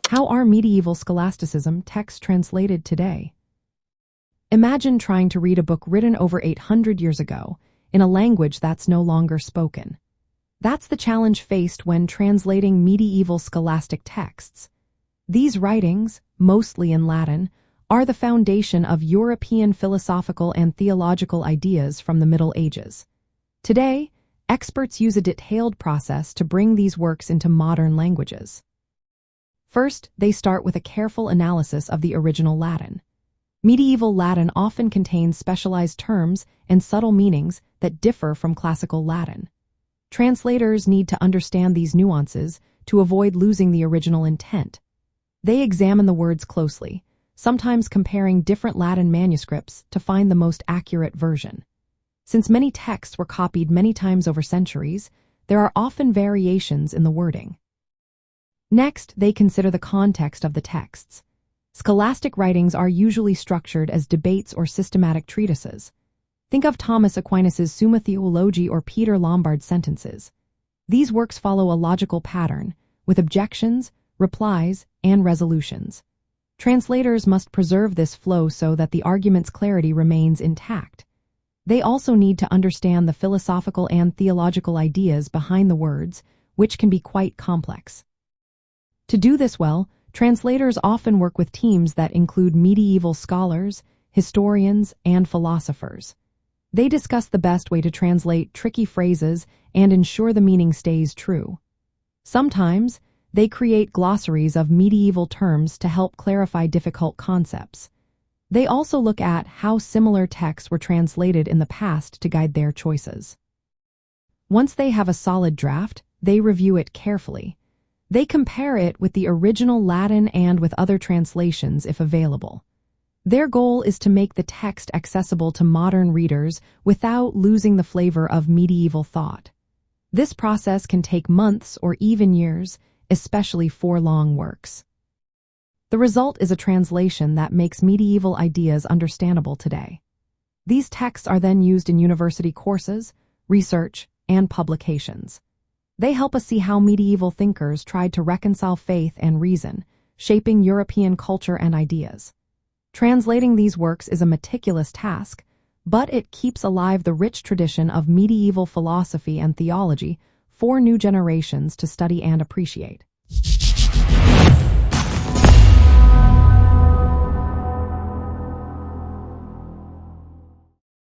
How are medieval scholasticism texts translated today? Imagine trying to read a book written over 800 years ago in a language that's no longer spoken. That's the challenge faced when translating medieval scholastic texts. These writings, mostly in Latin, are the foundation of European philosophical and theological ideas from the Middle Ages. Today, experts use a detailed process to bring these works into modern languages. First, they start with a careful analysis of the original Latin. Medieval Latin often contains specialized terms and subtle meanings that differ from classical Latin. Translators need to understand these nuances to avoid losing the original intent. They examine the words closely, sometimes comparing different Latin manuscripts to find the most accurate version. Since many texts were copied many times over centuries, there are often variations in the wording. Next, they consider the context of the texts. Scholastic writings are usually structured as debates or systematic treatises. Think of Thomas Aquinas' Summa Theology or Peter Lombard's Sentences. These works follow a logical pattern, with objections, replies, and resolutions. Translators must preserve this flow so that the argument's clarity remains intact. They also need to understand the philosophical and theological ideas behind the words, which can be quite complex. To do this well, translators often work with teams that include medieval scholars, historians, and philosophers. They discuss the best way to translate tricky phrases and ensure the meaning stays true. Sometimes, they create glossaries of medieval terms to help clarify difficult concepts. They also look at how similar texts were translated in the past to guide their choices. Once they have a solid draft, they review it carefully. They compare it with the original Latin and with other translations if available. Their goal is to make the text accessible to modern readers without losing the flavor of medieval thought. This process can take months or even years, especially for long works. The result is a translation that makes medieval ideas understandable today. These texts are then used in university courses, research, and publications. They help us see how medieval thinkers tried to reconcile faith and reason, shaping European culture and ideas. Translating these works is a meticulous task, but it keeps alive the rich tradition of medieval philosophy and theology for new generations to study and appreciate.